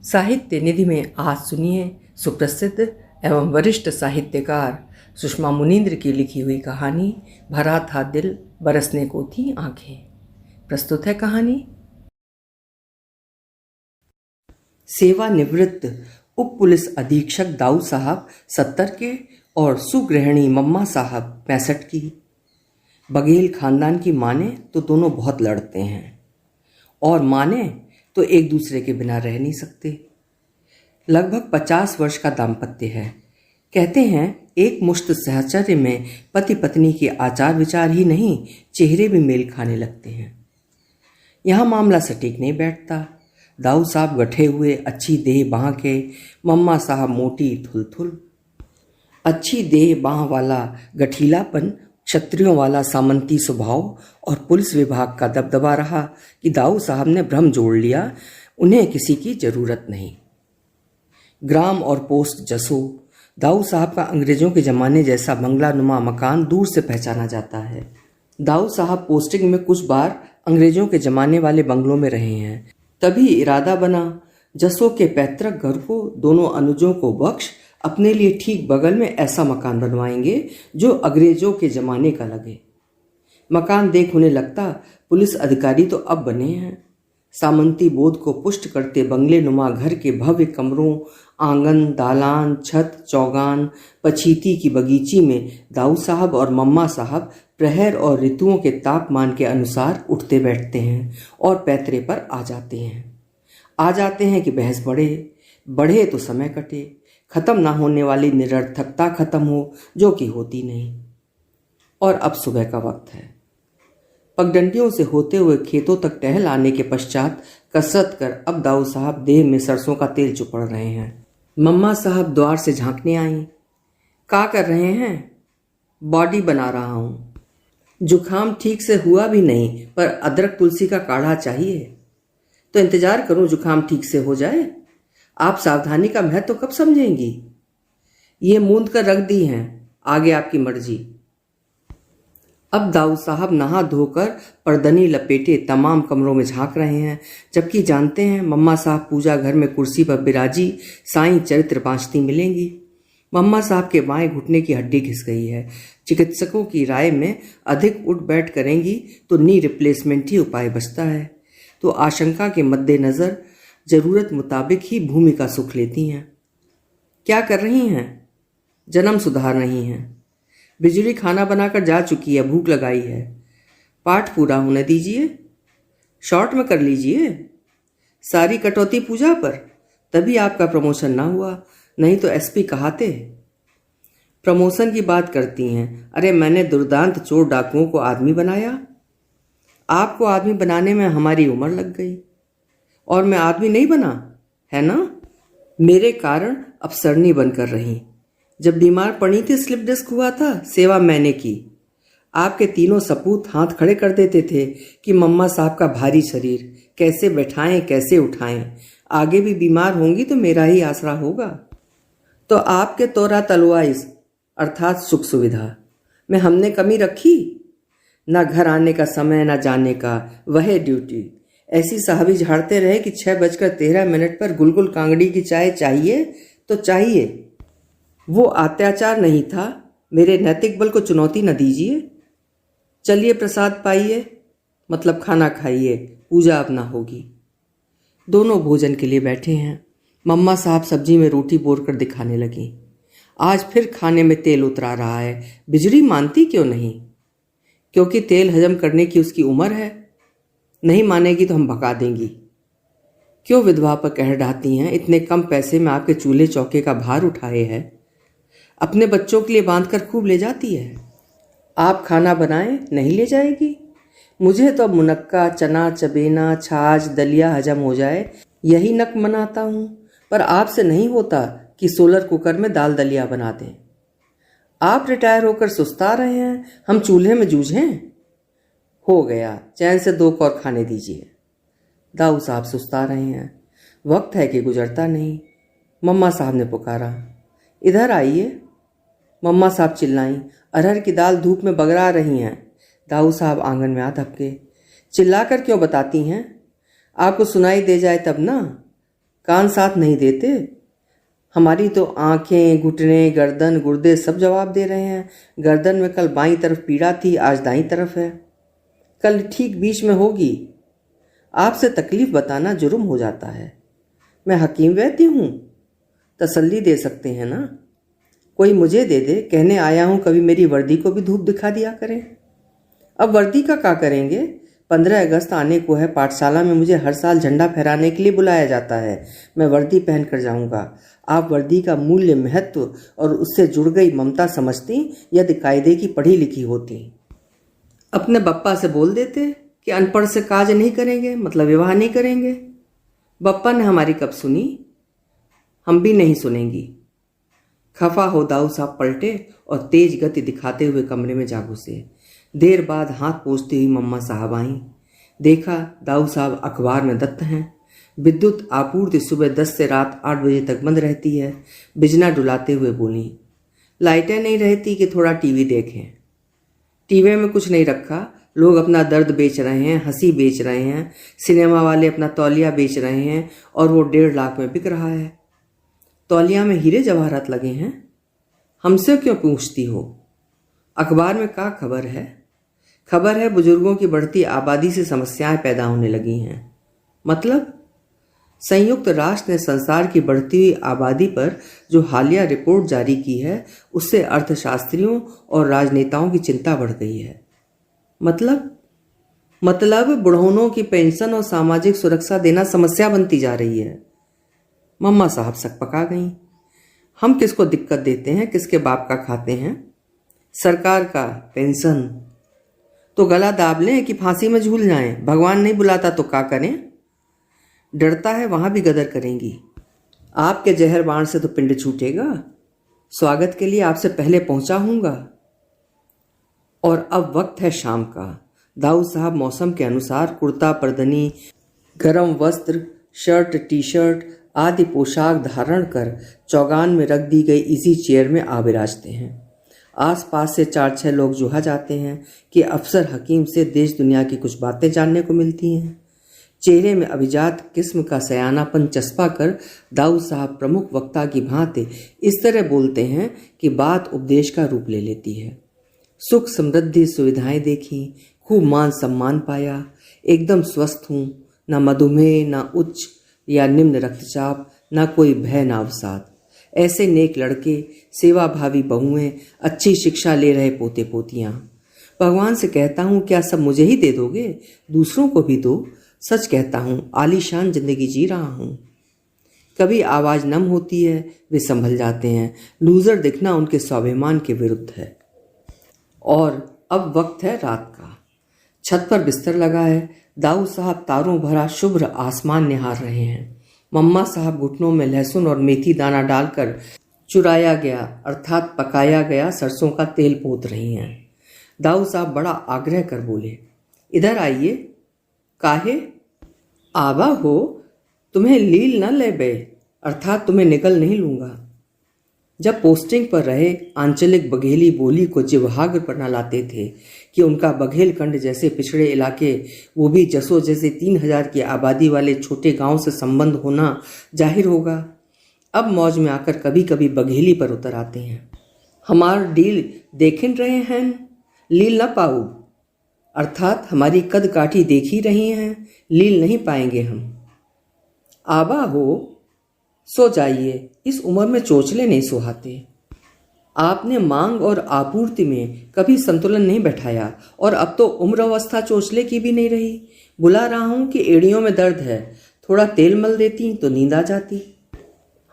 साहित्य निधि में आज सुनिए सुप्रसिद्ध एवं वरिष्ठ साहित्यकार सुषमा मुनींद्र की लिखी हुई कहानी भरा था दिल बरसने को थी आंखें। प्रस्तुत है कहानी। सेवानिवृत्त उप पुलिस अधीक्षक दाऊ साहब 70 के और सुगृहिणी मम्मा साहब 65 की। बघेल खानदान की माने तो दोनों बहुत लड़ते हैं और माने तो एक दूसरे के बिना रह नहीं सकते। लगभग 50 वर्ष का दाम्पत्य है। कहते हैं एक मुश्त सहचर्य में पति पत्नी के आचार विचार ही नहीं, चेहरे भी मेल खाने लगते हैं। यहाँ मामला सटीक नहीं बैठता। दाऊ साहब गठे हुए, अच्छी देह बाह के, मम्मा साहब मोटी थुलथुल। अच्छी देह बाह वाला गठीलापन, क्षत्रियों वाला सामंती स्वभाव और पुलिस विभाग का दबदबा रहा कि दाऊ साहब ने भ्रम जोड़ लिया, उन्हें किसी की जरूरत नहीं। ग्राम और पोस्ट जसो। दाऊ साहब का अंग्रेजों के जमाने जैसा बंगला नुमा मकान दूर से पहचाना जाता है। दाऊ साहब पोस्टिंग में कुछ बार अंग्रेजों के जमाने वाले बंगलों में रहे हैं। तभी इरादा बना जसो के पैतृक घर को दोनों अनुजों को बख्श अपने लिए ठीक बगल में ऐसा मकान बनवाएंगे जो अंग्रेजों के जमाने का लगे। मकान देख उन्हें लगता पुलिस अधिकारी तो अब बने हैं। सामंती बोध को पुष्ट करते बंगले नुमा घर के भव्य कमरों, आंगन, दालान, छत, चौगान, पछीती की बगीची में दाऊ साहब और मम्मा साहब प्रहर और ऋतुओं के तापमान के अनुसार उठते बैठते हैं और पैतरे पर आ जाते हैं कि बहस बढ़े तो समय कटे, खत्म ना होने वाली निरर्थकता खत्म हो, जो कि होती नहीं। और अब सुबह का वक्त है। पगडंडियों से होते हुए खेतों तक टहल आने के पश्चात कसरत कर अब दाऊ साहब देह में सरसों का तेल चुपड़ रहे हैं। मम्मा साहब द्वार से झांकने आई। क्या कर रहे हैं? बॉडी बना रहा हूँ। जुखाम ठीक से हुआ भी नहीं, पर अदरक तुलसी का काढ़ा चाहिए। तो इंतजार करूं जुखाम ठीक से हो जाए। आप सावधानी का महत्व कब समझेंगी? ये मूंद कर रख दी हैं, आगे आपकी मर्जी। अब दाऊ साहब नहा धोकर परदनी लपेटे तमाम कमरों में झांक रहे हैं, जबकि जानते हैं मम्मा साहब पूजा घर में कुर्सी पर बिराजी साईं चरित्र बांचती मिलेंगी। मम्मा साहब के बाएं घुटने की हड्डी घिस गई है। चिकित्सकों की राय में अधिक उठ बैठ करेंगी तो नी रिप्लेसमेंट ही उपाय बचता है। तो आशंका के मद्देनजर जरूरत मुताबिक ही भूमिका सुख लेती हैं। क्या कर रही हैं? जन्म सुधार रही हैं। बिजली खाना बनाकर जा चुकी है, भूख लगाई है। पाठ पूरा होने दीजिए, शॉर्ट में कर लीजिए। सारी कटौती पूजा पर, तभी आपका प्रमोशन ना हुआ, नहीं तो एसपी कहाते। प्रमोशन की बात करती हैं। अरे मैंने दुर्दांत चोर डाकुओं को आदमी बनाया। आपको आदमी बनाने में हमारी उम्र लग गई और मैं आदमी नहीं बना, है ना? मेरे कारण अफसरनी बनकर रही। जब बीमार पड़ी थी स्लिप डिस्क हुआ था, सेवा मैंने की। आपके तीनों सपूत हाथ खड़े कर देते थे कि मम्मा साहब का भारी शरीर कैसे बैठाएं कैसे उठाएं, आगे भी बीमार होंगी तो मेरा ही आसरा होगा। तो आपके तोरा तलवाइज अर्थात सुख सुविधा में हमने कमी रखी? ना घर आने का समय, ना जाने का, वह ड्यूटी। ऐसी साहबी झाड़ते रहे कि 6:13 पर गुलगुल कांगड़ी की चाय चाहिए तो चाहिए। वो अत्याचार नहीं था। मेरे नैतिक बल को चुनौती न दीजिए। चलिए प्रसाद पाइए, मतलब खाना खाइए, पूजा अब ना होगी। दोनों भोजन के लिए बैठे हैं। मम्मा साहब सब्जी में रोटी बोर कर दिखाने लगी। आज फिर खाने में तेल उतरा रहा है। बिजली मानती क्यों नहीं? क्योंकि तेल हजम करने की उसकी उम्र है। नहीं मानेगी तो हम भगा देंगी। क्यों विधवा पर कह ढाती हैं? इतने कम पैसे में आपके चूल्हे चौके का भार उठाए है। अपने बच्चों के लिए बांध कर खूब ले जाती है। आप खाना बनाएं, नहीं ले जाएगी। मुझे तो अब मुनक्का, चना, चबेना, छाछ, दलिया हजम हो जाए, यही नक मनाता हूं। पर आपसे नहीं होता कि सोलर कुकर में दाल दलिया बना दें। आप रिटायर होकर सुस्ता रहे हैं, हम चूल्हे में जूझें। हो गया, चैन से 2 कौर खाने दीजिए। दाऊ साहब सुस्ता रहे हैं। वक्त है कि गुजरता नहीं। मम्मा साहब ने पुकारा, इधर आइए। मम्मा साहब चिल्लाईं। अरहर की दाल धूप में बगरा रही हैं। दाऊ साहब आंगन में आ धपके। चिल्लाकर क्यों बताती हैं? आपको सुनाई दे जाए तब ना। कान साथ नहीं देते? हमारी तो आंखें, घुटने, गर्दन, गुर्दे सब जवाब दे रहे हैं। गर्दन में कल बाईं तरफ पीड़ा थी, आज दाईं तरफ है, कल ठीक बीच में होगी। आपसे तकलीफ बताना जुर्म हो जाता है। मैं हकीम वैद्य हूँ, तसल्ली दे सकते हैं ना? कोई मुझे दे दे, कहने आया हूँ कभी मेरी वर्दी को भी धूप दिखा दिया करें। अब वर्दी का क्या करेंगे? 15 अगस्त आने को है। पाठशाला में मुझे हर साल झंडा फहराने के लिए बुलाया जाता है। मैं वर्दी पहन कर जाऊंगा। आप वर्दी का मूल्य, महत्व और उससे जुड़ गई ममता समझती यदि कायदे की पढ़ी लिखी होती। अपने बप्पा से बोल देते कि अनपढ़ से काज नहीं करेंगे, मतलब विवाह नहीं करेंगे। बप्पा ने हमारी कब सुनी? हम भी नहीं सुनेंगी। खफा हो दाऊ साहब पलटे और तेज गति दिखाते हुए कमरे में जा घुसे। देर बाद हाथ पोंछती हुई मम्मा साहब आईं। देखा दाऊ साहब अखबार में दत्त हैं। विद्युत आपूर्ति सुबह 10 से रात 8 बजे तक बंद रहती है। बिजना डुलाते हुए बोली, लाइटें नहीं रहती कि थोड़ा टीवी देखें? टीवी में कुछ नहीं रखा। लोग अपना दर्द बेच रहे हैं, हंसी बेच रहे हैं। सिनेमा वाले अपना तौलिया बेच रहे हैं और वो 1.5 लाख में बिक रहा है। तौलिया में हीरे जवाहरात लगे हैं। हमसे क्यों पूछती हो? अखबार में क्या खबर है? खबर है बुजुर्गों की बढ़ती आबादी से समस्याएं पैदा होने लगी हैं। मतलब? संयुक्त राष्ट्र ने संसार की बढ़ती हुई आबादी पर जो हालिया रिपोर्ट जारी की है, उससे अर्थशास्त्रियों और राजनेताओं की चिंता बढ़ गई है। मतलब बुढ़ौनों की पेंशन और सामाजिक सुरक्षा देना समस्या बनती जा रही है। मम्मा साहब सकपका गईं। हम किसको दिक्कत देते हैं, किसके बाप का खाते हैं? सरकार का पेंशन तो गला दाब लें कि फांसी में झूल जाएं। भगवान नहीं बुलाता तो क्या करें? डरता है वहां भी गदर करेंगी। आपके जहर बाण से तो पिंड छूटेगा। स्वागत के लिए आपसे पहले पहुंचा हूंगा। और अब वक्त है शाम का। दाऊ साहब मौसम के अनुसार कुर्ता, परदनी, गर्म वस्त्र, शर्ट, टी शर्ट आदि पोशाक धारण कर चौगान में रख दी गई इसी चेयर में आ विराजते हैं। आसपास से 4-6 लोग जुहा जाते हैं कि अफसर हकीम से देश दुनिया की कुछ बातें जानने को मिलती हैं। चेहरे में अभिजात किस्म का सयानापन चस्पा कर दाऊ साहब प्रमुख वक्ता की भांति इस तरह बोलते हैं कि बात उपदेश का रूप ले लेती है। सुख समृद्धि सुविधाएं देखी, खूब मान सम्मान पाया, एकदम स्वस्थ हूँ, न मधुमेह, न उच्च या निम्न रक्तचाप, न कोई भय, न अवसाद। ऐसे नेक लड़के, सेवा भावी बहुएं, अच्छी शिक्षा ले रहे पोते पोतियां। भगवान से कहता हूँ क्या सब मुझे ही दे दोगे? दूसरों को भी दो। सच कहता हूँ आलीशान जिंदगी जी रहा हूँ। कभी आवाज नम होती है, वे संभल जाते हैं। लूजर दिखना उनके स्वाभिमान के विरुद्ध है। और अब वक्त है रात का। छत पर बिस्तर लगा है। दाऊ साहब तारों भरा शुभ्र आसमान निहार रहे हैं। मम्मा साहब घुटनों में लहसुन और मेथी दाना डालकर चुराया गया अर्थात पकाया गया सरसों का तेल पोत रही हैं। दाऊ साहब बड़ा आग्रह कर बोले, इधर आइए। काहे? आवा हो, तुम्हें लील न ले बे, अर्थात तुम्हें निकल नहीं लूंगा। जब पोस्टिंग पर रहे आंचलिक बघेली बोली को जिह्वाग्र पर न लाते थे कि उनका बघेलखंड जैसे पिछड़े इलाके, वो भी जसों जैसे 3000 की आबादी वाले छोटे गांव से संबंध होना जाहिर होगा। अब मौज में आकर कभी कभी बघेली पर उतर आते हैं। हमार डील देखिन रहे हैं, लील न पाऊ, अर्थात हमारी कद काठी देख ही रही हैं, लील नहीं पाएंगे हम। आबा हो, सो जाइए, इस उम्र में चोचले नहीं सुहाते। आपने मांग और आपूर्ति में कभी संतुलन नहीं बैठाया और अब तो उम्र अवस्था चोचले की भी नहीं रही। बुला रहा हूं कि एड़ियों में दर्द है, थोड़ा तेल मल देती तो नींद आ जाती।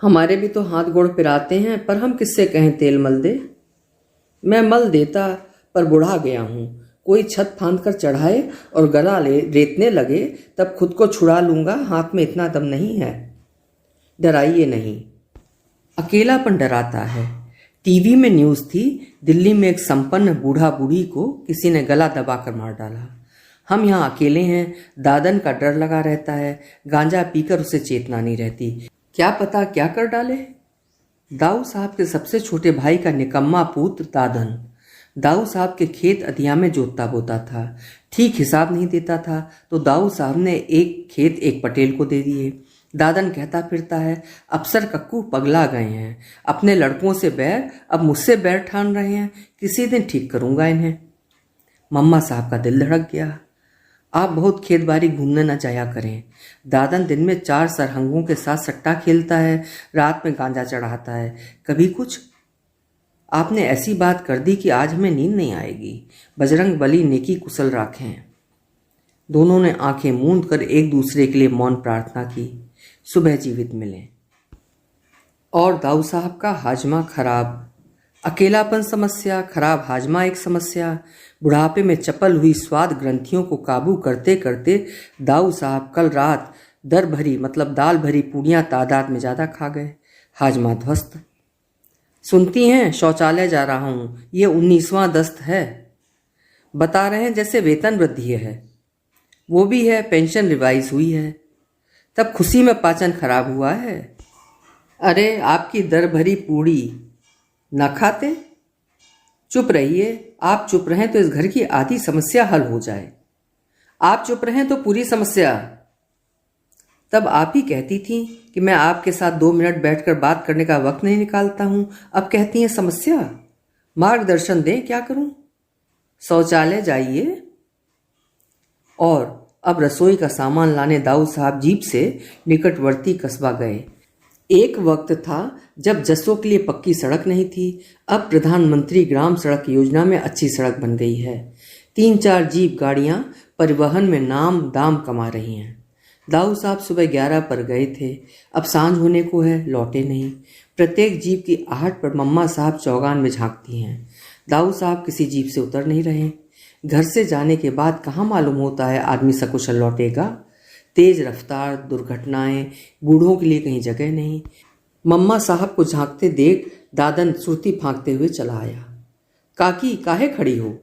हमारे भी तो हाथ गोड़ पिराते हैं, पर हम किससे कहें तेल मल दे। मैं मल देता, पर बुढ़ा गया हूं। कोई छत फांद कर चढ़ाए और गला रेतने लगे तब खुद को छुड़ा लूंगा, हाथ में इतना दम नहीं है। डराइए नहीं, अकेलापन डराता है। टीवी में न्यूज़ थी, दिल्ली में एक संपन्न बूढ़ा बूढ़ी को किसी ने गला दबाकर मार डाला। हम यहाँ अकेले हैं, दादन का डर लगा रहता है, गांजा पीकर उसे चेतना नहीं रहती, क्या पता क्या कर डाले। दाऊ साहब के सबसे छोटे भाई का निकम्मा पुत्र दादन दाऊ साहब के खेत अदिया में जोतता बोता था। ठीक हिसाब नहीं देता था तो दाऊ साहब ने एक खेत एक पटेल को दे दिए। दादन कहता फिरता है, अफसर कक्कू पगला गए हैं, अपने लड़कों से बैर अब मुझसे बैर ठान रहे हैं, किसी दिन ठीक करूंगा इन्हें। मम्मा साहब का दिल धड़क गया। आप बहुत खेत बाड़ी घूमने न जाया करें। दादन दिन में 4 सरहंगों के साथ सट्टा खेलता है, रात में गांजा चढ़ाता है, कभी कुछ। आपने ऐसी बात कर दी कि आज हमें नींद नहीं आएगी। बजरंग बली नेकी कुशल राखें। दोनों ने आंखें मूंद कर एक दूसरे के लिए मौन प्रार्थना की, सुबह जीवित मिले। और दाऊ साहब का हाजमा खराब, अकेलापन समस्या, खराब हाजमा एक समस्या। बुढ़ापे में चपल हुई स्वाद ग्रंथियों को काबू करते करते दाऊ साहब कल रात दाल भरी पूड़ियाँ तादाद में ज़्यादा खा गए। हाजमा ध्वस्त। सुनती हैं, शौचालय जा रहा हूँ, ये 19वां दस्त है। बता रहे हैं जैसे वेतन वृद्धि है। वो भी है, पेंशन रिवाइज हुई है। तब खुशी में पाचन खराब हुआ है। अरे आपकी दर भरी पूड़ी न खाते? चुप रहिए। आप चुप रहें तो इस घर की आधी समस्या हल हो जाए। आप चुप रहें तो पूरी समस्या। तब आप ही कहती थी कि मैं आपके साथ 2 मिनट बैठकर बात करने का वक्त नहीं निकालता हूं। अब कहती हैं समस्या। मार्गदर्शन दें, क्या करूं? शौचालय जाइए। और अब रसोई का सामान लाने दाऊ साहब जीप से निकटवर्ती कस्बा गए। एक वक्त था जब जस्सों के लिए पक्की सड़क नहीं थी। अब प्रधानमंत्री ग्राम सड़क योजना में अच्छी सड़क बन गई है। 3-4 जीप गाड़ियां परिवहन में नाम दाम कमा रही हैं। दाऊ साहब सुबह 11 पर गए थे, अब सांझ होने को है, लौटे नहीं। प्रत्येक जीप की आहट पर मम्मा साहब चौगान में झांकती हैं। दाऊ साहब किसी जीप से उतर नहीं रहे। घर से जाने के बाद कहाँ मालूम होता है आदमी सकुशल लौटेगा। तेज रफ्तार, दुर्घटनाएं, बूढ़ों के लिए कहीं जगह नहीं। मम्मा साहब को झांकते देख दादन सुरती फांकते हुए चला आया। काकी, काहे खड़ी हो?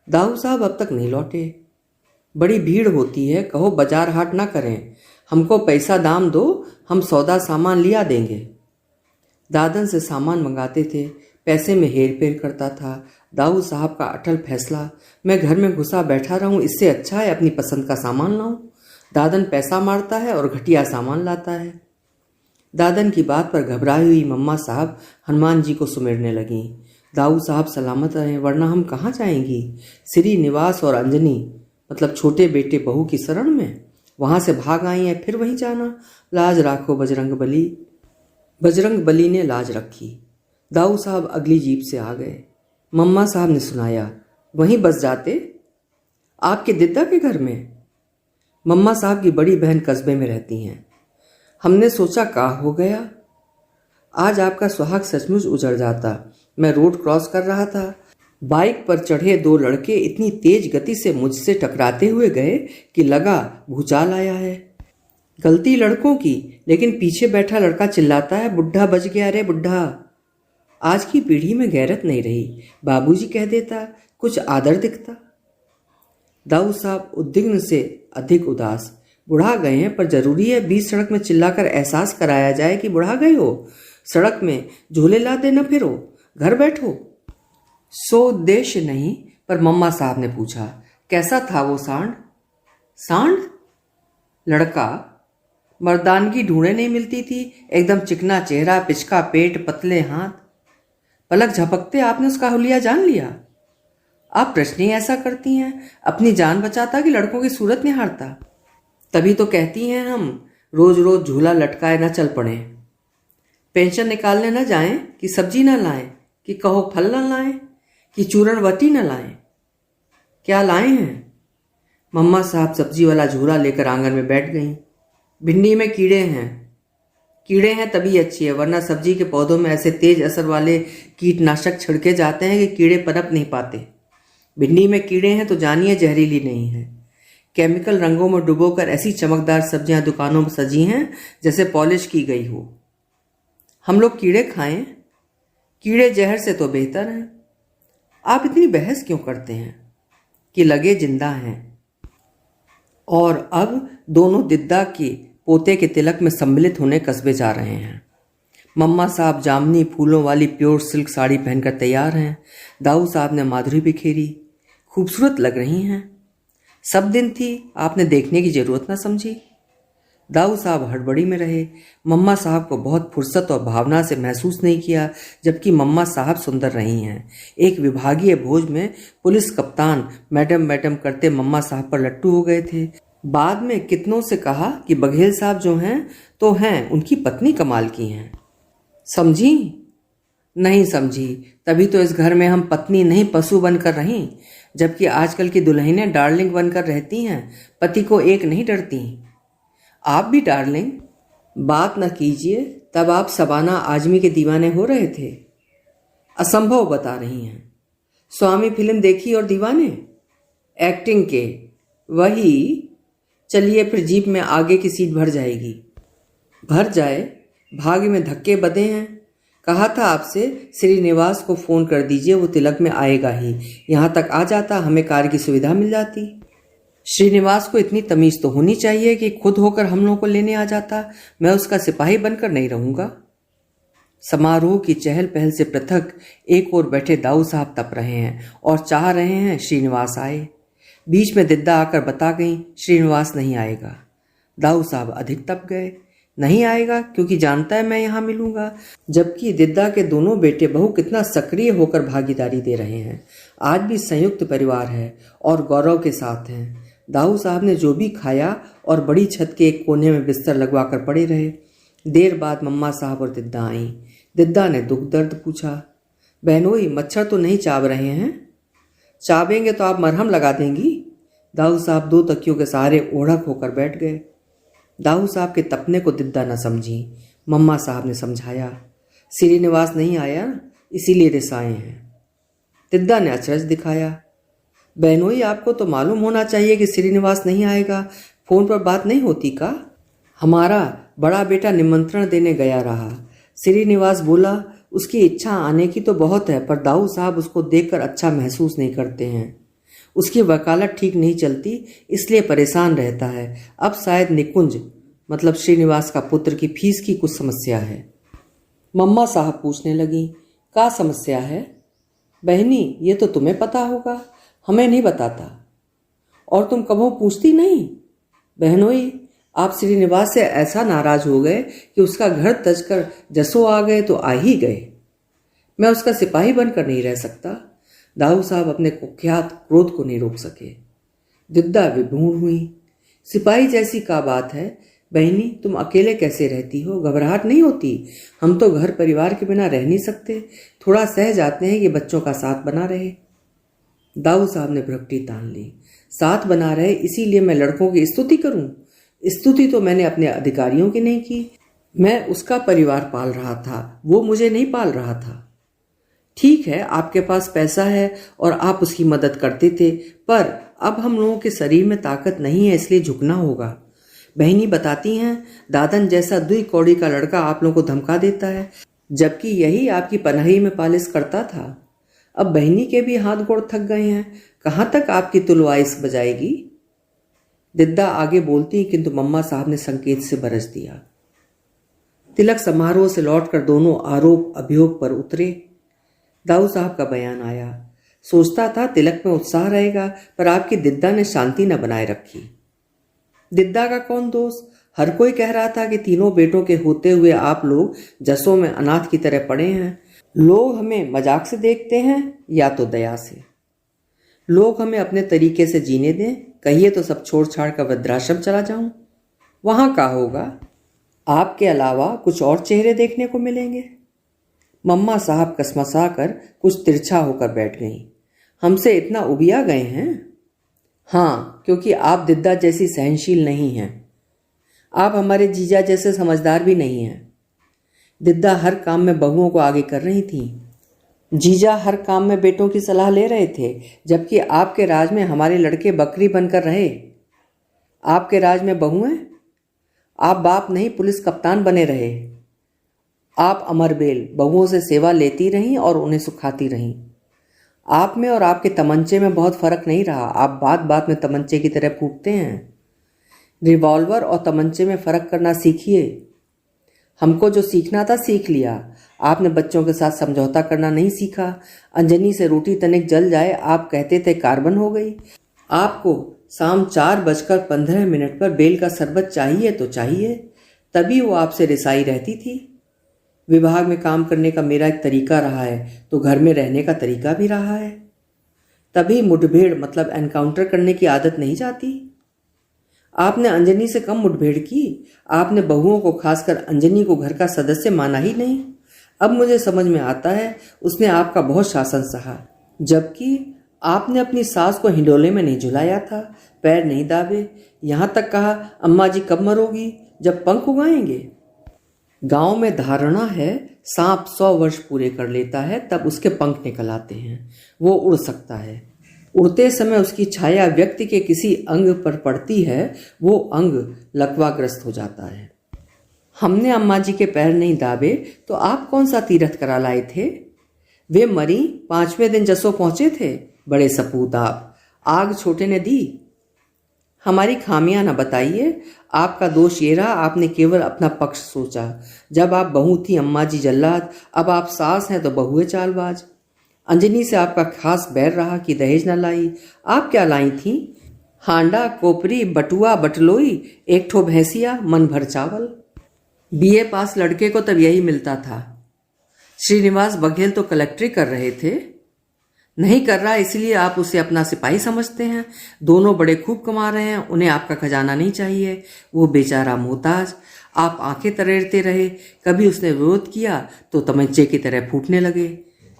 दाऊ साहब अब तक नहीं लौटे। बड़ी भीड़ होती है, कहो बाजार हाट ना करें, हमको पैसा दाम दो, हम सौदा सामान लिया देंगे। दादन से सामान मंगाते थे, पैसे में हेर फेर करता था। दाऊ साहब का अटल फैसला, मैं घर में घुसा बैठा रहूं, इससे अच्छा है अपनी पसंद का सामान लाऊं। दादन पैसा मारता है और घटिया सामान लाता है। दादन की बात पर घबराई हुई मम्मा साहब हनुमान जी को सुमिरने लगीं। दाऊ साहब सलामत रहें, वरना हम कहाँ जाएंगी? श्रीनिवास और अंजनी मतलब छोटे बेटे बहू की शरण में, वहां से भाग आई हैं, फिर वहीं जाना। लाज राखो बजरंग बली। बजरंग बली ने लाज रखी। दाऊ साहब अगली जीप से आ गए। मम्मा साहब ने सुनाया, वहीं बस जाते आपके दिद्दा के घर में। मम्मा साहब की बड़ी बहन कस्बे में रहती हैं। हमने सोचा का हो गया, आज आपका सुहाग सचमुच उजड़ जाता। मैं रोड क्रॉस कर रहा था, बाइक पर चढ़े 2 लड़के इतनी तेज गति से मुझसे टकराते हुए गए कि लगा भूचाल आया है। गलती लड़कों की, लेकिन पीछे बैठा लड़का चिल्लाता है, बुढ़ा बच गया रे बुढ़ा। आज की पीढ़ी में गैरत नहीं रही। बाबूजी कह देता, कुछ आदर दिखता। दाऊ साहब उद्विग्न से अधिक उदास। बुढ़ा गए हैं, पर जरूरी है बीच सड़क में चिल्लाकर एहसास कराया जाए कि बुढ़ा गए हो? सड़क में झूले ला देना फिरो, घर बैठो। सो उद्देश्य नहीं, पर मम्मा साहब ने पूछा, कैसा था वो सांड? सांड? लड़का। मर्दानगी ढूंढे नहीं मिलती थी, एकदम चिकना चेहरा, पिचका पेट, पतले हाथ। पलक झपकते आपने उसका हुलिया जान लिया। आप प्रश्न ही ऐसा करती हैं, अपनी जान बचाता कि लड़कों की सूरत निहारता? तभी तो कहती हैं हम रोज रोज झूला लटकाए न चल पड़े। पेंशन निकालने न जाएं कि सब्जी न लाएं, कि कहो फल न लाएं, कि चूरण वटी न लाएं। क्या लाए हैं? मम्मा साहब सब्जी वाला झूला लेकर आंगन में बैठ गईं। भिंडी में कीड़े हैं। कीड़े हैं तभी अच्छी है, वरना सब्जी के पौधों में ऐसे तेज असर वाले कीटनाशक छिड़के जाते हैं कि कीड़े पनप नहीं पाते। भिंडी में कीड़े हैं तो जानिए जहरीली नहीं है। केमिकल रंगों में डुबोकर ऐसी चमकदार सब्जियां दुकानों में सजी हैं जैसे पॉलिश की गई हो। हम लोग कीड़े खाएं? कीड़े जहर से तो बेहतर हैं। आप इतनी बहस क्यों करते हैं कि लगे जिंदा हैं? और अब दोनों दिद्दा के पोते के तिलक में सम्मिलित होने कस्बे जा रहे हैं। मम्मा साहब जामनी फूलों वाली प्योर सिल्क साड़ी पहनकर तैयार हैं। दाऊ साहब ने माधुरी बिखेरी, खूबसूरत लग रही हैं। सब दिन थी, आपने देखने की जरूरत ना समझी। दाऊ साहब हड़बड़ी में रहे। मम्मा साहब को बहुत फुर्सत और भावना से महसूस नहीं किया, जबकि मम्मा साहब सुंदर रही हैं। एक विभागीय भोज में पुलिस कप्तान मैडम मैडम करते मम्मा साहब पर लट्टू हो गए थे। बाद में कितनों से कहा कि बघेल साहब जो हैं तो हैं, उनकी पत्नी कमाल की हैं। समझी? नहीं समझी, तभी तो इस घर में हम पत्नी नहीं पशु बनकर रहीं, जबकि आजकल की दुल्हनें डार्लिंग बनकर रहती हैं, पति को एक नहीं डरती। आप भी डार्लिंग? बात न कीजिए, तब आप शबाना आजमी के दीवाने हो रहे थे। असंभव बता रही हैं। स्वामी फिल्म देखी और दीवाने? एक्टिंग के। वही। चलिए फिर जीप में आगे की सीट भर जाएगी। भर जाए, भाग्य में धक्के बंधे हैं। कहा था आपसे श्रीनिवास को फोन कर दीजिए, वो तिलक में आएगा ही। यहाँ तक आ जाता, हमें कार की सुविधा मिल जाती। श्रीनिवास को इतनी तमीज तो होनी चाहिए कि खुद होकर हम लोगों को लेने आ जाता। मैं उसका सिपाही बनकर नहीं रहूंगा। समारोह की चहल पहल से पृथक एक ओर बैठे दाऊ साहब तप रहे हैं और चाह रहे हैं श्रीनिवास आए। बीच में दिद्दा आकर बता गई श्रीनिवास नहीं आएगा। दाऊ साहब अधिक तप गए। नहीं आएगा क्योंकि जानता है मैं यहाँ मिलूंगा, जबकि दिद्दा के दोनों बेटे बहू कितना सक्रिय होकर भागीदारी दे रहे हैं। आज भी संयुक्त परिवार है और गौरव के साथ हैं। दाऊ साहब ने जो भी खाया और बड़ी छत के एक कोने में बिस्तर लगवाकर पड़े रहे। देर बाद मम्मा साहब और दिद्दा आईं। दिद्दा ने दुख दर्द पूछा, बहनोई मच्छर तो नहीं चाब रहे हैं? चाबेंगे तो आप मरहम लगा देंगी। दाऊ साहब दो तकियों के सहारे ओढ़क होकर बैठ गए। दाऊ साहब के तपने को दिद्दा न समझी। मम्मा साहब ने समझाया, श्रीनिवास नहीं आया इसीलिए रिसाए हैं। दिद्दा ने अचरज दिखाया, बहनोई आपको तो मालूम होना चाहिए कि श्रीनिवास नहीं आएगा। फोन पर बात नहीं होती का? हमारा बड़ा बेटा निमंत्रण देने गया रहा। श्रीनिवास बोला उसकी इच्छा आने की तो बहुत है, पर दाऊ साहब उसको देखकर अच्छा महसूस नहीं करते हैं। उसकी वकालत ठीक नहीं चलती, इसलिए परेशान रहता है। अब शायद निकुंज मतलब श्रीनिवास का पुत्र की फीस की कुछ समस्या है। मम्मा साहब पूछने लगी, क्या समस्या है? बहनी ये तो तुम्हें पता होगा, हमें नहीं बताता। और तुम कभू पूछती नहीं? बहनोई आप श्रीनिवास से ऐसा नाराज हो गए कि उसका घर तज कर जसो आ गए तो आ ही गए। मैं उसका सिपाही बनकर नहीं रह सकता। दाऊ साहब अपने कुख्यात क्रोध को नहीं रोक सके। दिद्दा विभूर हुई। सिपाही जैसी का बात है? बहनी तुम अकेले कैसे रहती हो? घबराहट नहीं होती? हम तो घर परिवार के बिना रह नहीं सकते। थोड़ा सह जाते हैं कि बच्चों का साथ बना रहे। दाऊ साहब ने भ्रकटी तान ली। साथ बना रहे इसीलिए मैं लड़कों की स्तुति करूं? स्तुति तो मैंने अपने अधिकारियों की नहीं की। मैं उसका परिवार पाल रहा था, वो मुझे नहीं पाल रहा था। ठीक है आपके पास पैसा है और आप उसकी मदद करते थे, पर अब हम लोगों के शरीर में ताकत नहीं है, इसलिए झुकना होगा। बहनी बताती हैं दादन जैसा दुई कौड़ी का लड़का आप लोगों को धमका देता है, जबकि यही आपकी पनाही में पालिश करता था। अब बहनी के भी हाथ गोड़ थक गए हैं, कहाँ तक आपकी तुलवाइश बजाएगी? दिद्दा आगे बोलती किंतु मम्मा साहब ने संकेत से बरस दिया। तिलक समारोह से लौटकर दोनों आरोप अभियोग पर उतरे। दाऊ साहब का बयान आया। सोचता था तिलक में उत्साह रहेगा, पर आपकी दिद्दा ने शांति न बनाए रखी। दिद्दा का कौन दोष? हर कोई कह रहा था कि तीनों बेटों के होते हुए आप लोग जसों में अनाथ की तरह पड़े हैं। लोग हमें मजाक से देखते हैं या तो दया से। लोग हमें अपने तरीके से जीने दें, कहिए तो सब छोड़ छाड़ कर वृद्धाश्रम चला जाऊं। वहां क्या होगा? आपके अलावा कुछ और चेहरे देखने को मिलेंगे। मम्मा साहब कसमसा कर कुछ तिरछा होकर बैठ गईं। हमसे इतना उबिया गए हैं? हाँ, क्योंकि आप दिद्दा जैसी सहनशील नहीं हैं। आप हमारे जीजा जैसे समझदार भी नहीं हैं। दिद्दा हर काम में बहुओं को आगे कर रही थी। जीजा हर काम में बेटों की सलाह ले रहे थे, जबकि आपके राज में हमारे लड़के बकरी बनकर रहे। आपके राज में बहुएं? आप बाप नहीं पुलिस कप्तान बने रहे। आप अमरबेल बहुओं से सेवा लेती रहीं और उन्हें सुखाती रहीं। आप में और आपके तमंचे में बहुत फर्क नहीं रहा। आप बात बात में तमंचे की तरह फूंकते हैं। रिवॉल्वर और तमंचे में फर्क करना सीखिए। हमको जो सीखना था सीख लिया। आपने बच्चों के साथ समझौता करना नहीं सीखा। अंजनी से रोटी तनिक जल जाए आप कहते थे कार्बन हो गई। आपको शाम 4:15 पर बेल का शरबत चाहिए तो चाहिए, तभी वो आपसे रिसाई रहती थी। विभाग में काम करने का मेरा एक तरीका रहा है तो घर में रहने का तरीका भी रहा है। तभी मुठभेड़ मतलब एनकाउंटर करने की आदत नहीं जाती। आपने अंजनी से कम मुठभेड़ की। आपने बहुओं को, खासकर अंजनी को, घर का सदस्य माना ही नहीं। अब मुझे समझ में आता है उसने आपका बहुत शासन सहा, जबकि आपने अपनी सास को हिंडोले में नहीं झुलाया था, पैर नहीं दाबे, यहां तक कहा अम्मा जी कब मरोगी, जब पंख उगाएंगे। गांव में धारणा है सांप 100 वर्ष पूरे कर लेता है तब उसके पंख निकल आते हैं, वो उड़ सकता है। उड़ते समय उसकी छाया व्यक्ति के किसी अंग पर पड़ती है, वो अंग लकवाग्रस्त हो जाता है। हमने अम्मा जी के पैर नहीं दाबे तो आप कौन सा तीरथ करा लाए थे? वे मरी, 5वें दिन जसो पहुंचे थे। बड़े सपूत आप, आग छोटे ने दी। हमारी खामियां न बताइए। आपका दोष ये रहा आपने केवल अपना पक्ष सोचा। जब आप बहू थी अम्मा जी जल्लाद, अब आप सास हैं तो बहुए चालबाज। अंजनी से आपका खास बैर रहा कि दहेज न लाई। आप क्या लाई थी? हांडा, कोपरी, बटुआ, बटलोई, एक ठो भैंसिया, मन भर चावल। बीए पास लड़के को तब यही मिलता था। श्रीनिवास बघेल तो कलेक्ट्री कर रहे थे। नहीं कर रहा इसलिए आप उसे अपना सिपाही समझते हैं। दोनों बड़े खूब कमा रहे हैं, उन्हें आपका खजाना नहीं चाहिए। वो बेचारा मोहताज। आप आंखें तरेरते रहे। कभी उसने विरोध किया तो तमंचे की तरह फूटने लगे।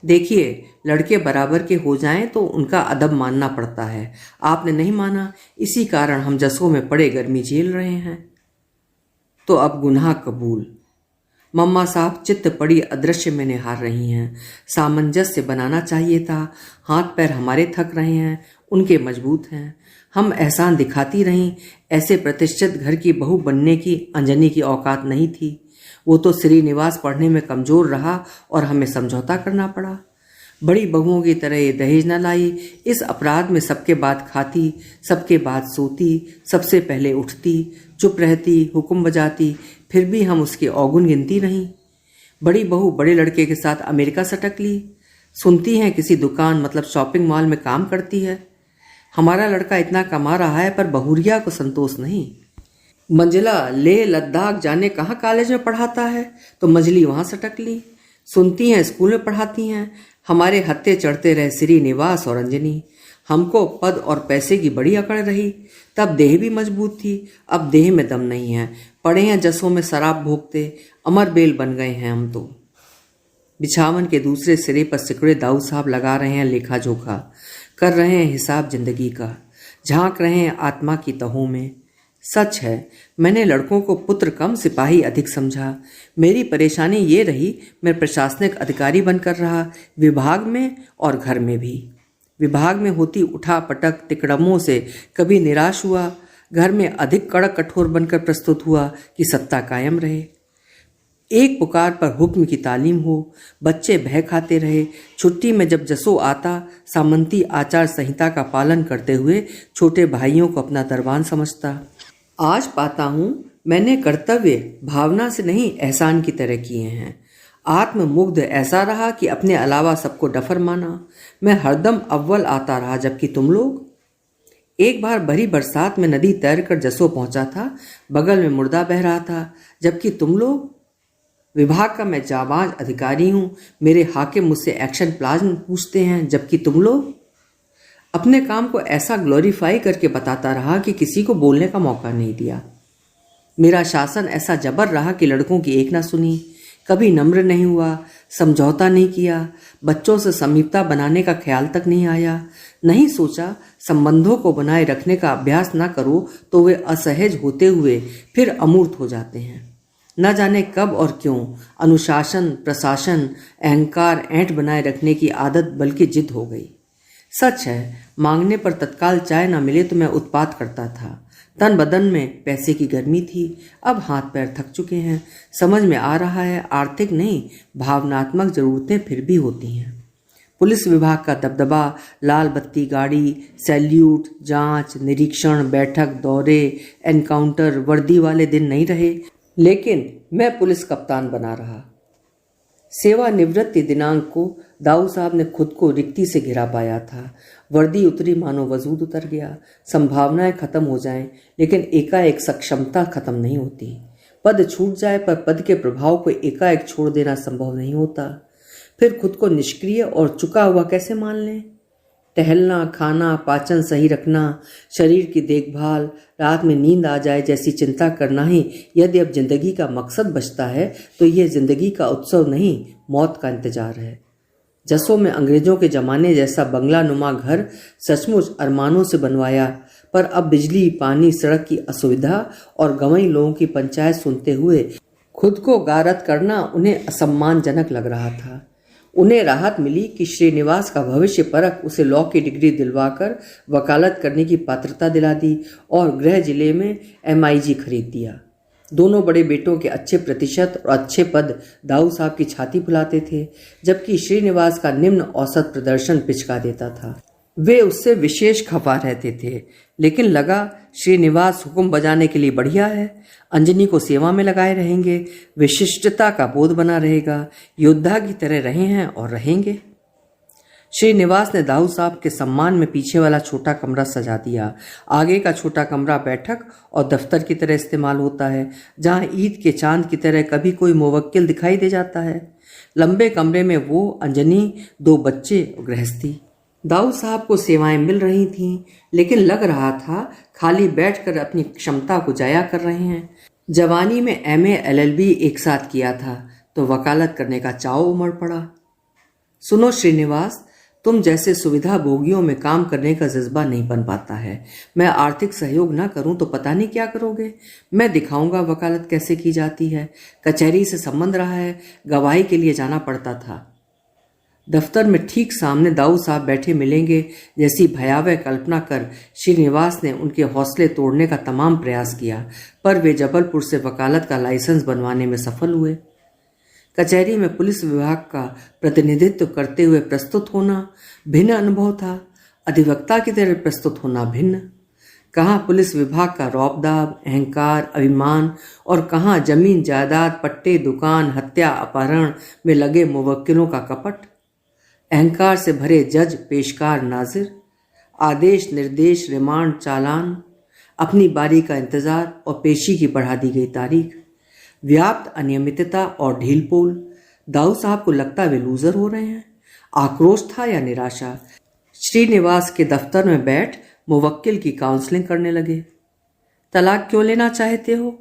देखिए, लड़के बराबर के हो जाएं तो उनका अदब मानना पड़ता है। आपने नहीं माना, इसी कारण हम जसों में पड़े गर्मी झेल रहे हैं। तो अब गुनाह कबूल। मम्मा साहब चित्त पड़ी अदृश्य में निहार रही हैं। सामंजस्य बनाना चाहिए था। हाथ पैर हमारे थक रहे हैं, उनके मजबूत हैं। हम एहसान दिखाती रहीं। ऐसे प्रतिष्ठित घर की बहू बनने की अंजनी की औकात नहीं थी। वो तो श्रीनिवास पढ़ने में कमजोर रहा और हमें समझौता करना पड़ा। बड़ी बहुओं की तरह ये दहेज न लाई। इस अपराध में सबके बात खाती, सबके बात सोती, सबसे पहले उठती, चुप रहती, हुक्म बजाती, फिर भी हम उसके औगुन गिनती नहीं। बड़ी बहू बड़े लड़के के साथ अमेरिका सटक ली। सुनती हैं किसी दुकान मतलब शॉपिंग मॉल में काम करती है। हमारा लड़का इतना कमा रहा है पर बहुरिया को संतोष नहीं। मंजिला ले लद्दाख जाने कहाँ कॉलेज में पढ़ाता है तो मजली वहां सटक ली। सुनती हैं स्कूल में पढ़ाती हैं। हमारे हत्थे चढ़ते रहे श्रीनिवास और अंजनी। हमको पद और पैसे की बड़ी अकड़ रही। तब देह भी मजबूत थी, अब देह में दम नहीं है। पड़े हैं जसों में शराब भोगते, अमर बेल बन गए हैं हम तो। बिछावन के दूसरे सिरे पर सिकड़े दाऊ साहब लगा रहे हैं लेखा जोखा, कर रहे हैं हिसाब जिंदगी का, झांक रहे हैं आत्मा की तहों में। सच है, मैंने लड़कों को पुत्र कम सिपाही अधिक समझा। मेरी परेशानी ये रही, मैं प्रशासनिक अधिकारी बनकर रहा, विभाग में और घर में भी। विभाग में होती उठा पटक तिकड़मों से कभी निराश हुआ। घर में अधिक कड़क कठोर बनकर प्रस्तुत हुआ कि सत्ता कायम रहे। एक पुकार पर हुक्म की तालीम हो। बच्चे भय खाते रहे। छुट्टी में जब जसो आता, सामंती आचार संहिता का पालन करते हुए छोटे भाइयों को अपना दरबान समझता। आज पाता हूं मैंने कर्तव्य भावना से नहीं एहसान की तरह किए हैं। आत्ममुग्ध ऐसा रहा कि अपने अलावा सबको डफर माना। मैं हरदम अव्वल आता रहा, जबकि तुम लोग। एक बार भरी बरसात में नदी तैरकर जसो पहुंचा था, बगल में मुर्दा बह रहा था, जबकि तुम लोग। विभाग का मैं जाबाज अधिकारी हूं, मेरे हाकिम मुझसे एक्शन प्लान पूछते हैं, जबकि तुम लोग। अपने काम को ऐसा ग्लोरीफाई करके बताता रहा कि किसी को बोलने का मौका नहीं दिया। मेरा शासन ऐसा जबर रहा कि लड़कों की एक ना सुनी। कभी नम्र नहीं हुआ, समझौता नहीं किया, बच्चों से समीपता बनाने का ख्याल तक नहीं आया। नहीं सोचा संबंधों को बनाए रखने का अभ्यास ना करो तो वे असहज होते हुए फिर अमूर्त हो जाते हैं। न जाने कब और क्यों अनुशासन, प्रशासन, अहंकार, ऐंठ बनाए रखने की आदत बल्कि जिद हो गई। सच है, मांगने पर तत्काल चाय ना मिले तो मैं उत्पात करता था। तन बदन में पैसे की गर्मी थी। अब हाथ पैर थक चुके हैं। समझ में आ रहा है आर्थिक नहीं भावनात्मक जरूरतें फिर भी होती हैं। पुलिस विभाग का दबदबा, लाल बत्ती गाड़ी, सैल्यूट, जांच, निरीक्षण, बैठक, दौरे, एनकाउंटर, वर्दी वाले दिन नहीं रहे। लेकिन मैं पुलिस कप्तान बना रहा। सेवानिवृत्ति दिनांक को दाऊ साहब ने खुद को रिक्ति से घिरा पाया था। वर्दी उतरी मानो वजूद उतर गया। संभावनाएं खत्म हो जाएं, लेकिन एकाएक सक्षमता खत्म नहीं होती। पद छूट जाए पर पद के प्रभाव को एकाएक छोड़ देना संभव नहीं होता। फिर खुद को निष्क्रिय और चुका हुआ कैसे मान लें? टहलना, खाना, पाचन सही रखना, शरीर की देखभाल, रात में नींद आ जाए जैसी चिंता करना ही यदि अब जिंदगी का मकसद बचता है तो यह जिंदगी का उत्सव नहीं, मौत का इंतजार है। जसों में अंग्रेजों के जमाने जैसा बंगला नुमा घर सचमुच अरमानों से बनवाया, पर अब बिजली, पानी, सड़क की असुविधा और गंवई लोगों की पंचायत सुनते हुए खुद को गारत करना उन्हें असम्मानजनक लग रहा था। उन्हें राहत मिली कि श्रीनिवास का भविष्य परख उसे लॉ की डिग्री दिलवाकर वकालत करने की पात्रता दिला दी और गृह जिले में MIG खरीद दिया। दोनों बड़े बेटों के अच्छे प्रतिशत और अच्छे पद दाऊ साहब की छाती फुलाते थे, जबकि श्रीनिवास का निम्न औसत प्रदर्शन पिचका देता था। वे उससे विशेष खफा रहते थे, लेकिन लगा श्रीनिवास हुक्म बजाने के लिए बढ़िया है। अंजनी को सेवा में लगाए रहेंगे, विशिष्टता का बोध बना रहेगा, योद्धा की तरह रहे हैं और रहेंगे। श्रीनिवास ने दाऊ साहब के सम्मान में पीछे वाला छोटा कमरा सजा दिया। आगे का छोटा कमरा बैठक और दफ्तर की तरह इस्तेमाल होता है, जहां ईद के चांद की तरह कभी कोई मुवक्किल दिखाई दे जाता है। लंबे कमरे में वो, अंजनी, 2 बच्चे और गृहस्थी। दाऊ साहब को सेवाएं मिल रही थीं, लेकिन लग रहा था खाली बैठकर अपनी क्षमता को जाया कर रहे हैं। जवानी में MA LLB एक साथ किया था तो वकालत करने का चाव उमड़ पड़ा। सुनो श्रीनिवास, तुम जैसे सुविधा भोगियों में काम करने का जज्बा नहीं बन पाता है। मैं आर्थिक सहयोग ना करूं तो पता नहीं क्या करोगे। मैं दिखाऊंगा वकालत कैसे की जाती है। कचहरी से संबंध रहा है, गवाही के लिए जाना पड़ता था। दफ्तर में ठीक सामने दाऊ साहब बैठे मिलेंगे जैसी भयावह कल्पना कर श्रीनिवास ने उनके हौसले तोड़ने का तमाम प्रयास किया, पर वे जबलपुर से वकालत का लाइसेंस बनवाने में सफल हुए। कचहरी में पुलिस विभाग का प्रतिनिधित्व करते हुए प्रस्तुत होना भिन्न अनुभव था, अधिवक्ता की तरह प्रस्तुत होना भिन्न। कहाँ पुलिस विभाग का रौब-दाब, अहंकार, अभिमान और कहाँ जमीन जायदाद, पट्टे, दुकान, हत्या, अपहरण में लगे मुवक्किलों का कपट। अहंकार से भरे जज, पेशकार, नाजिर, आदेश, निर्देश, रिमांड, चालान, अपनी बारी का इंतजार और पेशी की बढ़ा दी गई तारीख, व्याप्त अनियमितता और ढीलपोल। दाऊ साहब को लगता वे लूजर हो रहे हैं। आक्रोश था या निराशा? श्रीनिवास के दफ्तर में बैठ मुवक्किल की काउंसलिंग करने लगे। तलाक क्यों लेना चाहते हो?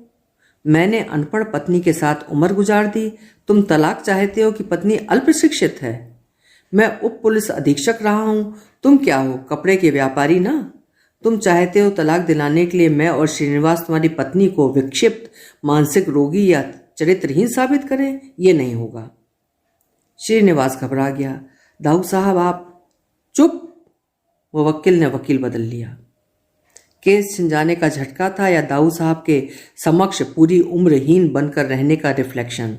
मैंने अनपढ़ पत्नी के साथ उम्र गुजार दी, तुम तलाक चाहते हो कि पत्नी अल्पशिक्षित है? मैं उप पुलिस अधीक्षक रहा हूं, तुम क्या हो, कपड़े के व्यापारी ना? तुम चाहते हो तलाक दिलाने के लिए मैं और श्रीनिवास तुम्हारी पत्नी को विक्षिप्त, मानसिक रोगी या चरित्रहीन साबित करें? ये नहीं होगा। श्रीनिवास घबरा गया। दाऊ साहब आप चुप। मुवक्किल ने वकील बदल लिया। केस छिन जाने का झटका था या दाऊ साहब के समक्ष पूरी उम्रहीन बनकर रहने का रिफ्लेक्शन?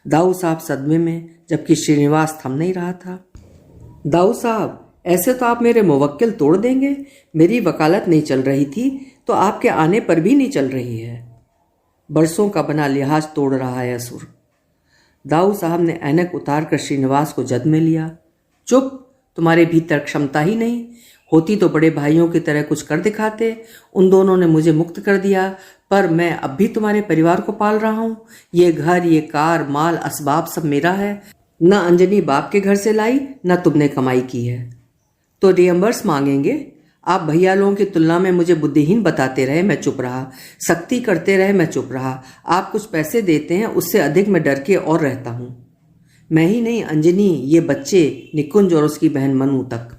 दाऊ साहब सदमे में, जबकि श्रीनिवास थम नहीं रहा था। दाऊ साहब, ऐसे तो आप मेरे मुवक्किल तोड़ देंगे। मेरी वकालत नहीं चल रही थी तो आपके आने पर भी नहीं चल रही है। बरसों का बना लिहाज तोड़ रहा है असुर। दाऊ साहब ने ऐनक उतारकर श्रीनिवास को जद में लिया। चुप, तुम्हारे भीतर क्षमता ही नहीं होती तो बड़े भाइयों की तरह कुछ कर दिखाते। उन दोनों ने मुझे मुक्त कर दिया, पर मैं अब भी तुम्हारे परिवार को पाल रहा हूं। ये घर, ये कार, माल, असबाब सब मेरा है। न अंजनी बाप के घर से लाई, न तुमने कमाई की है। तो रियम्बर्स मांगेंगे? आप भैया लोगों की तुलना में मुझे बुद्धिहीन बताते रहे, मैं चुप रहा। सख्ती करते रहे, मैं चुप रहा। आप कुछ पैसे देते हैं, उससे अधिक मैं डर के और रहता हूं। मैं ही नहीं, अंजनी, ये बच्चे, निकुंज और उसकी बहन मनु तक।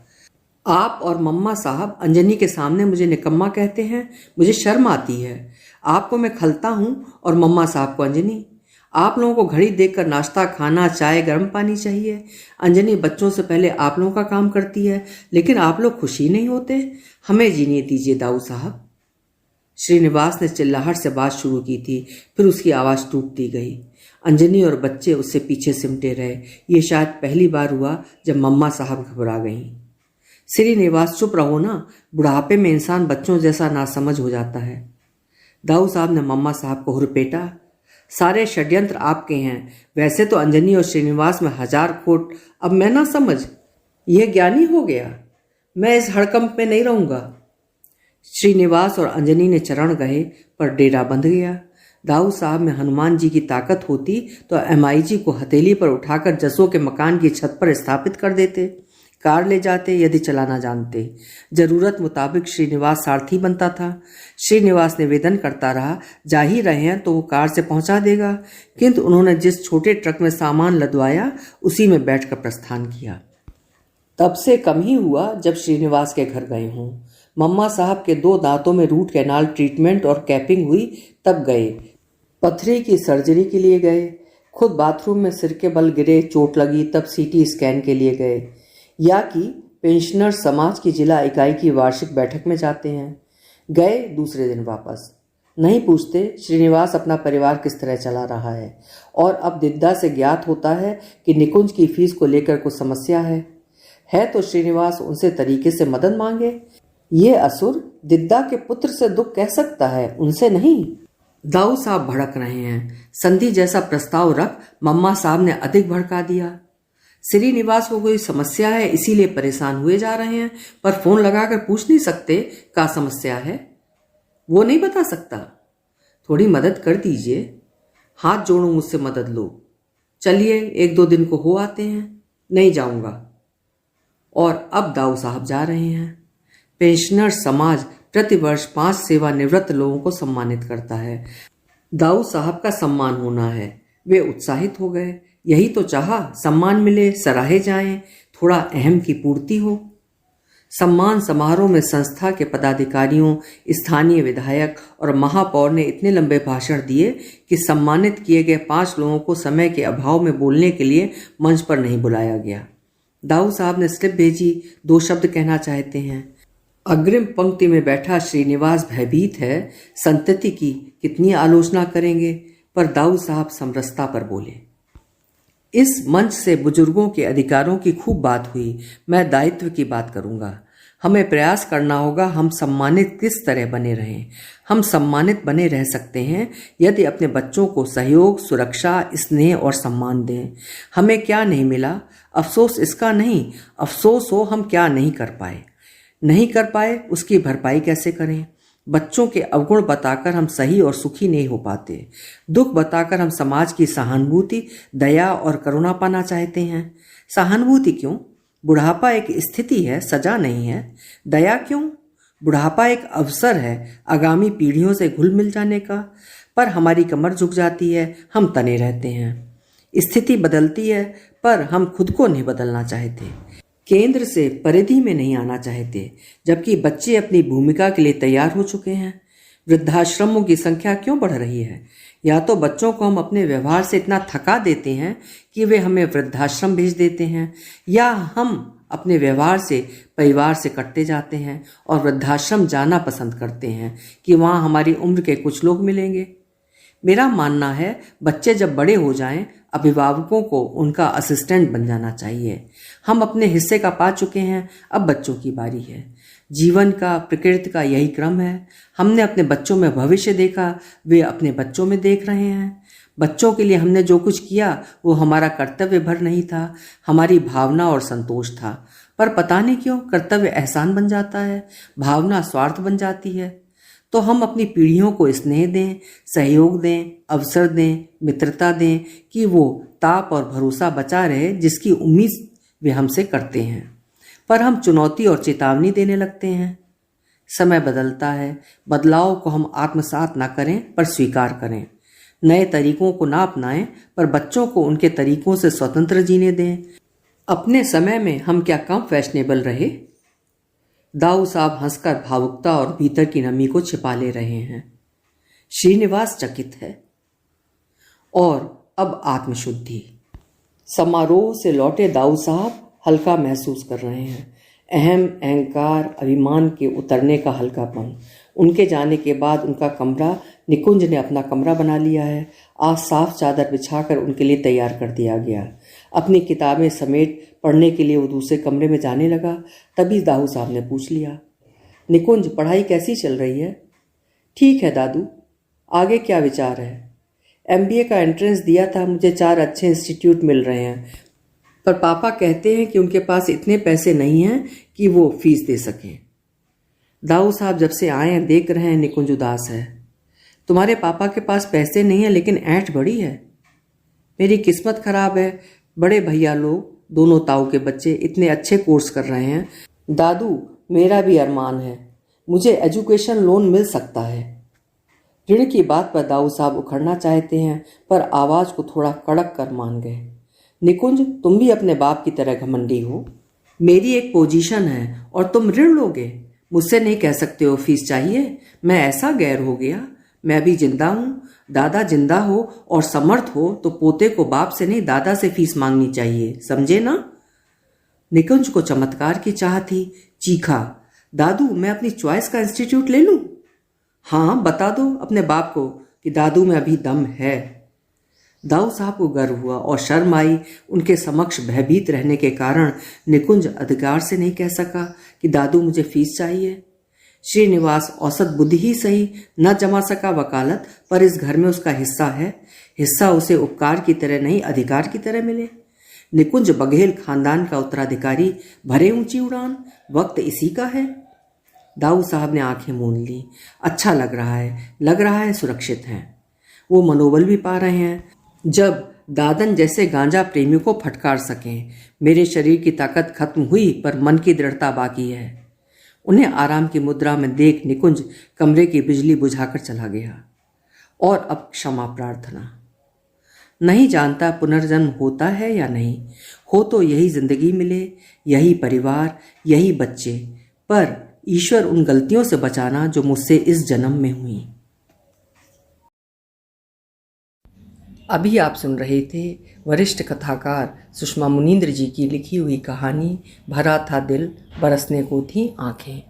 आप और मम्मा साहब अंजनी के सामने मुझे निकम्मा कहते हैं, मुझे शर्म आती है। आपको मैं खलता हूं और मम्मा साहब को अंजनी। आप लोगों को घड़ी देखकर नाश्ता, खाना, चाय, गर्म पानी चाहिए। अंजनी बच्चों से पहले आप लोगों का काम करती है, लेकिन आप लोग खुशी नहीं होते। हमें जीने दीजिए दाऊ साहब। श्रीनिवास ने चिल्लाहट से बात शुरू की थी, फिर उसकी आवाज़ टूटती गई। अंजनी और बच्चे उससे पीछे सिमटे रहे। ये शायद पहली बार हुआ जब मम्मा साहब घबरा गईं। श्रीनिवास, चुप रहो ना, बुढ़ापे में इंसान बच्चों जैसा नासमझ हो जाता है। दाऊ साहब ने मम्मा साहब को हुरपेटा। सारे षड्यंत्र आपके हैं। वैसे तो अंजनी और श्रीनिवास में 1000 खोट। अब मैं ना समझ, यह ज्ञानी हो गया। मैं इस हड़कंप में नहीं रहूंगा। श्रीनिवास और अंजनी ने चरण गए पर डेरा बंध गया। दाऊ साहब में हनुमान जी की ताकत होती तो MIG को हथेली पर उठाकर जसों के मकान की छत पर स्थापित कर देते, कार ले जाते यदि चलाना जानते। जरूरत मुताबिक श्रीनिवास सारथी बनता था। श्रीनिवास निवेदन करता रहा, जा ही रहे हैं तो वो कार से पहुंचा देगा, किंतु उन्होंने जिस छोटे ट्रक में सामान लदवाया उसी में बैठकर प्रस्थान किया। तब से कम ही हुआ जब श्रीनिवास के घर गए हों। मम्मा साहब के 2 दांतों में रूट कैनाल ट्रीटमेंट और कैपिंग हुई तब गए। पथरी की सर्जरी के लिए गए। खुद बाथरूम में सिर के बल गिरे, चोट लगी, तब CT स्कैन के लिए गए। या कि पेंशनर समाज की जिला इकाई की वार्षिक बैठक में जाते हैं। गए दूसरे दिन वापस। नहीं पूछते श्रीनिवास अपना परिवार किस तरह चला रहा है। और अब दिद्दा से ज्ञात होता है कि निकुंज की फीस को लेकर कुछ समस्या है तो श्रीनिवास उनसे तरीके से मदद मांगे। ये असुर दिद्दा के पुत्र से दुख कह सकता है, उनसे नहीं। दाऊ साहब भड़क रहे हैं। संधि जैसा प्रस्ताव रख मम्मा साहब ने अधिक भड़का दिया। श्रीनिवास को कोई समस्या है इसीलिए परेशान हुए जा रहे हैं, पर फोन लगाकर पूछ नहीं सकते क्या समस्या है। वो नहीं बता सकता। थोड़ी मदद कर दीजिए। हाथ जोड़ो, मुझसे मदद लो। चलिए 1-2 दिन को हो आते हैं। नहीं जाऊंगा। और अब दाऊ साहब जा रहे हैं। पेंशनर समाज प्रतिवर्ष 5 सेवानिवृत्त लोगों को सम्मानित करता है। दाऊ साहब का सम्मान होना है। वे उत्साहित हो गए। यही तो चाहा, सम्मान मिले, सराहे जाएं, थोड़ा अहम की पूर्ति हो। सम्मान समारोह में संस्था के पदाधिकारियों, स्थानीय विधायक और महापौर ने इतने लंबे भाषण दिए कि सम्मानित किए गए 5 लोगों को समय के अभाव में बोलने के लिए मंच पर नहीं बुलाया गया। दाऊ साहब ने स्लिप भेजी, 2 शब्द कहना चाहते हैं। अग्रिम पंक्ति में बैठा श्रीनिवास भयभीत है। संतति की कितनी आलोचना करेंगे, पर दाऊ साहब समरसता पर बोले। इस मंच से बुजुर्गों के अधिकारों की खूब बात हुई। मैं दायित्व की बात करूंगा। हमें प्रयास करना होगा हम सम्मानित किस तरह बने रहें। हम सम्मानित बने रह सकते हैं यदि अपने बच्चों को सहयोग, सुरक्षा, स्नेह और सम्मान दें। हमें क्या नहीं मिला, अफसोस इसका नहीं, अफसोस हो हम क्या नहीं कर पाए उसकी भरपाई कैसे करें। बच्चों के अवगुण बताकर हम सही और सुखी नहीं हो पाते। दुख बताकर हम समाज की सहानुभूति, दया और करुणा पाना चाहते हैं। सहानुभूति क्यों? बुढ़ापा एक स्थिति है, सजा नहीं है। दया क्यों? बुढ़ापा एक अवसर है आगामी पीढ़ियों से घुल मिल जाने का। पर हमारी कमर झुक जाती है, हम तने रहते हैं। स्थिति बदलती है पर हम खुद को नहीं बदलना चाहते। केंद्र से परिधि में नहीं आना चाहते, जबकि बच्चे अपनी भूमिका के लिए तैयार हो चुके हैं। वृद्धाश्रमों की संख्या क्यों बढ़ रही है? या तो बच्चों को हम अपने व्यवहार से इतना थका देते हैं कि वे हमें वृद्धाश्रम भेज देते हैं, या हम अपने व्यवहार से परिवार से कटते जाते हैं और वृद्धाश्रम जाना पसंद करते हैं कि वहाँ हमारी उम्र के कुछ लोग मिलेंगे। मेरा मानना है बच्चे जब बड़े हो जाएं, अभिभावकों को उनका असिस्टेंट बन जाना चाहिए। हम अपने हिस्से का पा चुके हैं, अब बच्चों की बारी है। जीवन का, प्रकृति का यही क्रम है। हमने अपने बच्चों में भविष्य देखा, वे अपने बच्चों में देख रहे हैं। बच्चों के लिए हमने जो कुछ किया वो हमारा कर्तव्य भर नहीं था, हमारी भावना और संतोष था। पर पता नहीं क्यों कर्तव्य एहसान बन जाता है, भावना स्वार्थ बन जाती है। तो हम अपनी पीढ़ियों को स्नेह दें, सहयोग दें, अवसर दें, मित्रता दें कि वो ताप और भरोसा बचा रहे जिसकी उम्मीद वे हमसे करते हैं। पर हम चुनौती और चेतावनी देने लगते हैं। समय बदलता है, बदलाव को हम आत्मसात ना करें पर स्वीकार करें। नए तरीकों को ना अपनाएं पर बच्चों को उनके तरीकों से स्वतंत्र जीने दें। अपने समय में हम क्या कम फैशनेबल रहे? दाऊ साहब हंसकर भावुकता और भीतर की नमी को छिपा ले रहे हैं। श्रीनिवास चकित है। और अब आत्मशुद्धि। समारोह से लौटे दाऊ साहब हल्का महसूस कर रहे हैं। अहम, अहंकार, अभिमान के उतरने का हल्कापन। उनके जाने के बाद उनका कमरा, निकुंज ने अपना कमरा बना लिया है। आज साफ चादर बिछाकर उनके लिए तैयार कर दिया गया। अपनी किताबें समेट पढ़ने के लिए वो दूसरे कमरे में जाने लगा। तभी दाऊ साहब ने पूछ लिया, निकुंज पढ़ाई कैसी चल रही है? ठीक है दादू, आगे क्या विचार है? MBA का एंट्रेंस दिया था, मुझे 4 अच्छे इंस्टीट्यूट मिल रहे हैं, पर पापा कहते हैं कि उनके पास इतने पैसे नहीं हैं कि वो फीस दे सकें। दाऊ साहब जब से आए हैं देख रहे हैं निकुंज उदास है। तुम्हारे पापा के पास पैसे नहीं है लेकिन ऐंठ बड़ी है। मेरी किस्मत खराब है, बड़े भैया लोग दोनों ताऊ के बच्चे इतने अच्छे कोर्स कर रहे हैं। दादू मेरा भी अरमान है, मुझे एजुकेशन लोन मिल सकता है। ऋण की बात पर दाऊ साहब उखड़ना चाहते हैं पर आवाज को थोड़ा कड़क कर मान गए। निकुंज तुम भी अपने बाप की तरह घमंडी हो। मेरी एक पोजीशन है और तुम ऋण लोगे? मुझसे नहीं कह सकते हो फीस चाहिए। मैं ऐसा गैर हो गया? मैं अभी जिंदा हूँ। दादा जिंदा हो और समर्थ हो तो पोते को बाप से नहीं दादा से फीस मांगनी चाहिए, समझे ना? निकुंज को चमत्कार की चाह थी। चीखा, दादू मैं अपनी चॉइस का इंस्टीट्यूट ले लूं? हाँ बता दो अपने बाप को कि दादू में अभी दम है। दाऊ साहब को गर्व हुआ और शर्म आई। उनके समक्ष भयभीत रहने के कारण निकुंज अधिकार से नहीं कह सका कि दादू मुझे फीस चाहिए। श्रीनिवास औसत बुद्धि ही सही न जमा सका वकालत, पर इस घर में उसका हिस्सा है। हिस्सा उसे उपकार की तरह नहीं अधिकार की तरह मिले। निकुंज बघेल खानदान का उत्तराधिकारी, भरे ऊंची उड़ान, वक्त इसी का है। दाऊ साहब ने आंखें मूंद ली। अच्छा लग रहा है सुरक्षित हैं। वो मनोबल भी पा रहे हैं जब दादन जैसे गांजा प्रेमियों को फटकार सकें। मेरे शरीर की ताकत खत्म हुई पर मन की दृढ़ता बाकी है। उन्हें आराम की मुद्रा में देख निकुंज कमरे की बिजली बुझाकर चला गया। और अब क्षमा प्रार्थना। नहीं जानता पुनर्जन्म होता है या नहीं, हो तो यही जिंदगी मिले, यही परिवार, यही बच्चे, पर ईश्वर उन गलतियों से बचाना जो मुझसे इस जन्म में हुई। अभी आप सुन रहे थे वरिष्ठ कथाकार सुषमा मुनींद्र जी की लिखी हुई कहानी भरा था दिल बरसने को थी आंखें।